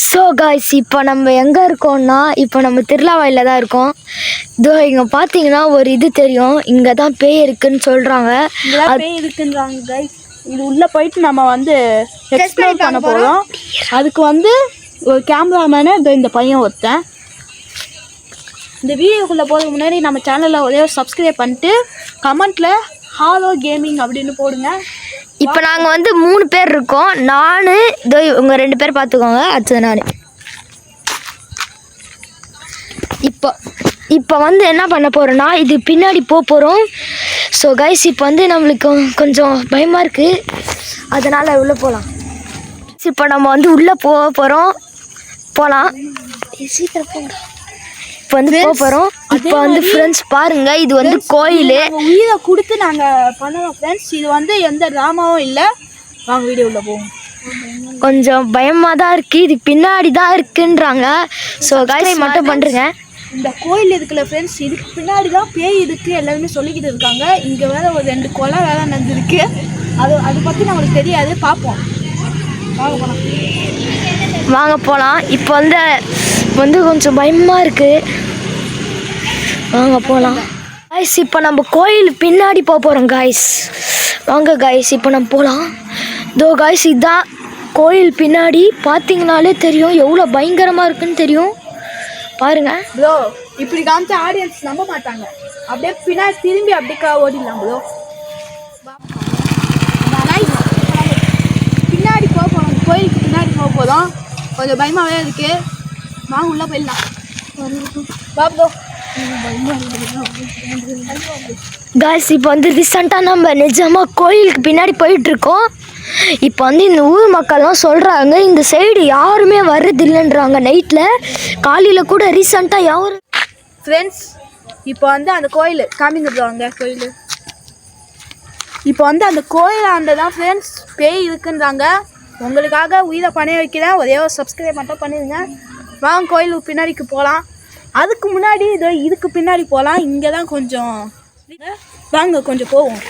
So guys, இப்போ நம்ம எங்கே இருக்கோம்னா, இப்போ நம்ம திருவிழாவாயில் தான் இருக்கோம். இதோ இங்கே பார்த்தீங்கன்னா ஒரு இது தெரியும், இங்கே தான் பேய் இருக்குன்னு சொல்கிறாங்க. பேய் இருக்குன்றாங்க கைஸ். இது உள்ளே போயிட்டு நம்ம வந்து எக்ஸ்ப்ளோர் பண்ண போகிறோம். அதுக்கு வந்து ஒரு கேமராமேனு இந்த பையன் ஒருத்தன். இந்த வீடியோக்குள்ளே போகிறதுக்கு முன்னாடி நம்ம சேனலில் ஒரே சப்ஸ்கிரைப் பண்ணிட்டு கமெண்ட்டில் ஹாலோ கேமிங் அப்படின்னு போடுங்க. இப்போ நாங்கள் வந்து 3 பேர் இருக்கோம். நான் இதோ இவங்க 2 பேர் பார்த்துக்கோங்க. அடுத்தது நான். இப்போ வந்து என்ன பண்ண போகிறோன்னா, இது பின்னாடி போகிறோம். ஸோ கைஸ், இப்போ வந்து நம்மளுக்கு கொஞ்சம் பயமாக இருக்குது, அதனால் உள்ளே போகலாம். இப்போ நம்ம வந்து உள்ளே போகிறோம். சீக்கிரம் போங்க. இப்போ வந்து போகிறோம். இப்போ வந்து ஃப்ரெண்ட்ஸ் பாருங்கள், இது வந்து கோயில். உயிரை கொடுத்து நாங்கள் பண்ணணும் ஃப்ரெண்ட்ஸ். இது வந்து எந்த ட்ராமாவும் இல்லை. வாங்க வீடியோவில் போவோம். கொஞ்சம் பயமாக தான் இருக்குது, இது பின்னாடி தான் இருக்குன்றாங்க. ஸோ கைஸ் மட்டும் பண்ணுறேங்க. இந்த கோயில் இருக்குல்ல ஃப்ரெண்ட்ஸ், இதுக்கு பின்னாடி தான் பேய் இருக்குது எல்லாருமே சொல்லிக்கிட்டு இருக்காங்க. இங்கே வேறு ஒரு 2 கொலை வேலை நடந்துருக்கு. அது பற்றி நம்மளுக்கு தெரியாது. பார்ப்போம், வாங்க போகலாம். இப்போ வந்து கொஞ்சம் பயமாக இருக்குது, வாங்க போகலாம். காய்ஸ், இப்போ நம்ம கோயில் பின்னாடி போகிறோம் காய்ஸ். வாங்க காய்ஸ், இப்போ நம்ம போகலாம். இதோ காய்ஸ், இதுதான் கோயில் பின்னாடி. பார்த்தீங்கனாலே தெரியும் எவ்வளோ பயங்கரமாக இருக்குன்னு தெரியும். பாருங்க ப்ரோ, இப்படி காமிச்ச ஆடியன்ஸ் நம்ப மாட்டாங்க. அப்படியே பின்னாடி திரும்பி அப்படியே ஓடிடலாம் ப்ரோ. பின்னாடி போகிறோம், கோயிலுக்கு பின்னாடி போகிறோம். கொஞ்சம் பயமாகவே இருக்குது. வாங்க உள்ளே போயிடலாம். பாப்போ காய்ஸ், இப்போ வந்து ரீசெண்டாக நம்ம நிஜமாக கோயிலுக்கு பின்னாடி போயிட்டுருக்கோம். இப்போ வந்து இந்த ஊர் மக்கள்லாம் சொல்கிறாங்க, இந்த சைடு யாருமே வர்றதில்லைன்றாங்க. நைட்டில் காலையில் கூட ரீசெண்டாக யாரும். ஃப்ரெண்ட்ஸ், இப்போ வந்து அந்த கோயில் காமிங்க கோயில். இப்போ வந்து அந்த கோயிலாண்ட தான் ஃப்ரெண்ட்ஸ் பேய் இருக்குன்றாங்க. உங்களுக்காக உயிரை பணைய வைக்கிறேன். ஒரே ஒரு சப்ஸ்கிரைப் மட்டும் பண்ணிடுங்க. வாங்க கோயிலுக்கு பின்னாடிக்கு போகலாம். அதுக்கு முன்னாடி இதுக்கு பின்னாடி போகலாம். இங்கே தான் கொஞ்சம் வாங்க கொஞ்சம் போவோம்.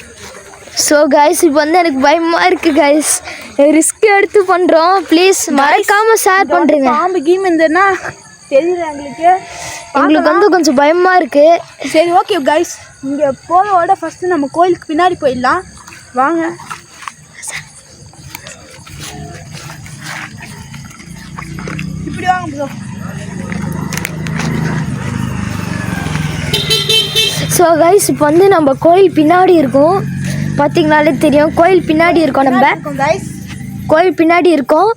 ஸோ கைஸ், இப்போ வந்து எனக்கு பயமாக இருக்குது கைஸ். ரிஸ்க் எடுத்து பண்ணுறோம். ப்ளீஸ் மறக்காமல் ஷேர் பண்ணுறீங்க. பாம்பு கீம் இருந்ததுன்னா தெரியல எங்களுக்கு வந்து கொஞ்சம் பயமாக இருக்குது. சரி, ஓகே கைஸ், இங்கே போகிறதோட ஃபஸ்ட்டு நம்ம கோயிலுக்கு பின்னாடி போயிடலாம். வாங்க. இப்படி வாங்க ப்ரோ. ஸோ கைஸ், இப்போ வந்து நம்ம கோயில் பின்னாடி இருக்கோம். பார்த்தீங்கனாலே தெரியும், கோயில் பின்னாடி இருக்கோம். நம்ம கோயில் பின்னாடி இருக்கோம்.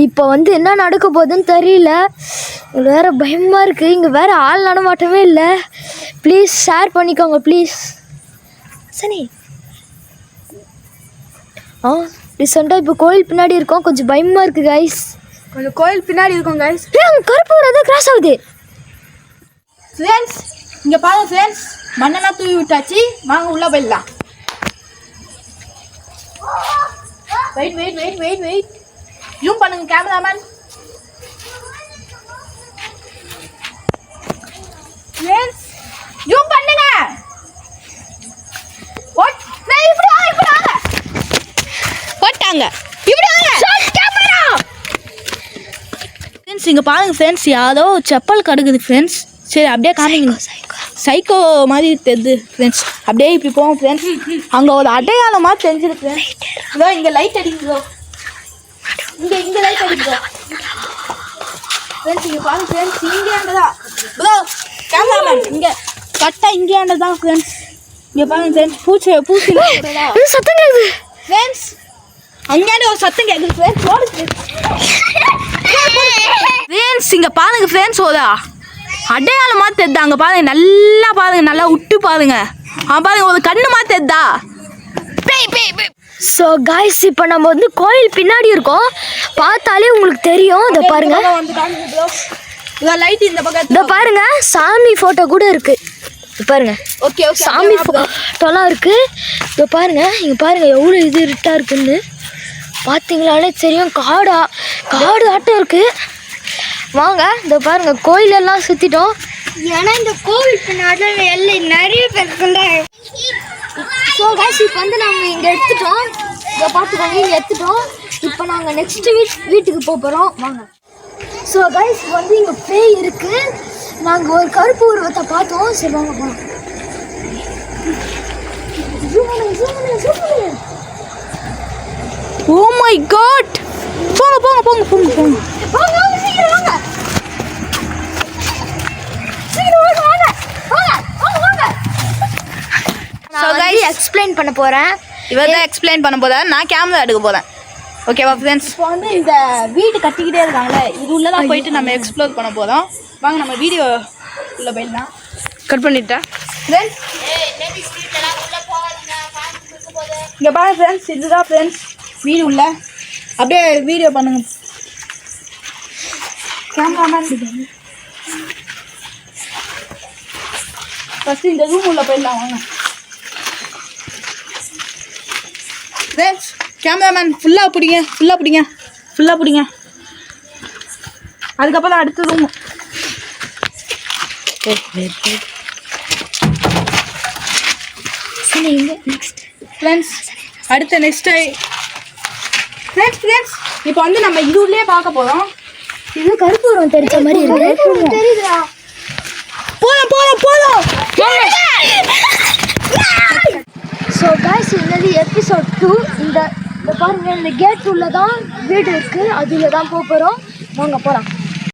இப்போ வந்து என்ன நடக்க போகுதுன்னு தெரியல. வேறு பயமாக இருக்குது. இங்கே வேறு ஆள் நடமாட்டமே இல்லை. ப்ளீஸ் ஷேர் பண்ணிக்கோங்க ப்ளீஸ். சரி, ரீசெண்டாக இப்போ கோயில் பின்னாடி இருக்கோம். கொஞ்சம் பயமாக இருக்குது கைஸ். கொஞ்சம் கோயில் பின்னாடி இருக்கோம் கைஸ். கருப்பு தான் கிராஸ் ஆகுது ஃப்ரெண்ட்ஸ். இங்கே பாருங்க ஃப்ரெண்ட்ஸ், மண்ணெல்லாம் தூவி விட்டாச்சு. வாங்க உள்ளே போயிடலாம். வெயிட் ஜூம் பண்ணுங்க கேமராமேன். ஃப்ரெண்ட்ஸ், ஜூம் பண்ணுங்க. போட்டாங்க இப்படி வாங்க. கேமரா ஃப்ரெண்ட்ஸ், இங்கே பாருங்க ஃப்ரெண்ட்ஸ், யாரோ செப்பல் கடுக்குது ஃப்ரெண்ட்ஸ். சரி, அப்படியே காமிங்க. சைக்கோ மாதிரி தெரியுது ஃப்ரெண்ட்ஸ். அப்படியே இப்படி போவோம் ஃப்ரெண்ட்ஸ். அங்கே ஒரு அடையாளமாக தெரிஞ்சிருக்கு ஃப்ரெண்ட்ஸ். இதோ இங்கே லைட் அடிக்குதோ, இங்கே லைட் அடிக்குதோ ஃப்ரெண்ட்ஸ். இங்கே பாருங்க ஃப்ரெண்ட்ஸ், இங்கேண்டதான் ப்ரோ கேமராமேன். இங்கே கரெக்டாக இங்கேண்டதான் ஃப்ரெண்ட்ஸ். இங்கே பாருங்க ஃப்ரெண்ட்ஸ், பூச்சி சத்தம் கேட்குது ஃப்ரெண்ட்ஸ். அங்கேயாண்ட ஒரு சத்தம் கேட்குது ஃப்ரெண்ட்ஸ். ஃப்ரெண்ட்ஸ், இங்கே பாருங்க ஃப்ரெண்ட்ஸ், ஒரு அடையாளமாக தெரியுதா? அங்கே பாருங்க, நல்லா பாருங்க, நல்லா விட்டு பாருங்க. பாருங்க, ஒரு கண்ணு மாதிரி தெரியுதா? ஸோ காய்ஸ், இப்போ நம்ம வந்து கோயில் பின்னாடி இருக்கோம். பார்த்தாலே உங்களுக்கு தெரியும். இதை பாருங்க, லைட் இந்த பக்கம். இதை பாருங்க, சாமி ஃபோட்டோ கூட இருக்கு. பாருங்க, ஓகே சாமி ஃபோட்டோலாம் இருக்கு. இதை பாருங்க, இங்கே பாருங்க எவ்வளோ இது இருட்டாக இருக்குன்னு. பார்த்தீங்களாலே தெரியும், காடு ஆட்டம் இருக்கு. வாங்க, இந்த பாருங்க, கோயிலெல்லாம் சுற்றிட்டோம். ஏன்னா இந்த கோவில் பின்னாடி நிறைய பேர் இருக்குல்ல. ஸோ கைஸ், இப்போ வந்து நாங்கள் இங்கே எடுத்துட்டோம். இதை பார்த்துக்கோங்க, இங்கே எடுத்துட்டோம். இப்போ நாங்கள் நெக்ஸ்ட் வீட்டுக்கு போகிறோம். வாங்க. ஸோ கைஸ் வந்து இங்கே பேய் இருக்கு. நாங்கள் ஒரு கருப்பு உருவத்தை பார்த்தோம். சரி வாங்க போகலாம். ஓ மை காட், போங்க போங்க போங்க போங்க போங்க. So guys, எக்ஸ்பிளைன் பண்ண போகிறேன். இவர் தான் எக்ஸ்பிளைன் பண்ண போதா, நான் கேமரா எடுக்க போகிறேன். ஓகேவா ஃப்ரெண்ட்ஸ்? இப்போ வந்து இந்த வீடு கட்டிக்கிட்டே இருக்காங்களே, இது உள்ளதான் போயிட்டு நம்ம எக்ஸ்ப்ளோர் பண்ண போகிறோம். வாங்க நம்ம வீடியோ உள்ள போயிடலாம். கட் பண்ணிட்டேன் ஃப்ரெண்ட்ஸ். இங்கே பாருங்க ஃப்ரெண்ட்ஸ், இதுதான் ஃப்ரெண்ட்ஸ் வீடு உள்ள. அப்படியே வீடியோ பண்ணுங்க கேமராமேன். ஃபஸ்ட்டு இந்த ரூம் உள்ள போயிடலாம் வாங்க ஃப்ரெண்ட்ஸ். கேமராமேன் ஃபுல்லாக பிடிங்க, ஃபுல்லாக பிடிங்க, ஃபுல்லாக பிடிங்க. அதுக்கப்புறம் அடுத்த ரூம். ஃப்ரெண்ட்ஸ் அடுத்த நெக்ஸ்ட்டு ஃப்ரெண்ட்ஸ் இப்போ வந்து நம்ம இது உள்ளே பார்க்க போகிறோம். இது கருப்பு உருவம் தெரிஞ்ச மாதிரி இருக்கு. தெரியுதா? போதும். ஸோ கைஸ் இது எபிசோட் 2. இந்த பாருங்க, இந்த கேட் உள்ள தான் வீடு இருக்குது. அதில் தான் போக போகிறோம். வாங்க போகலாம்.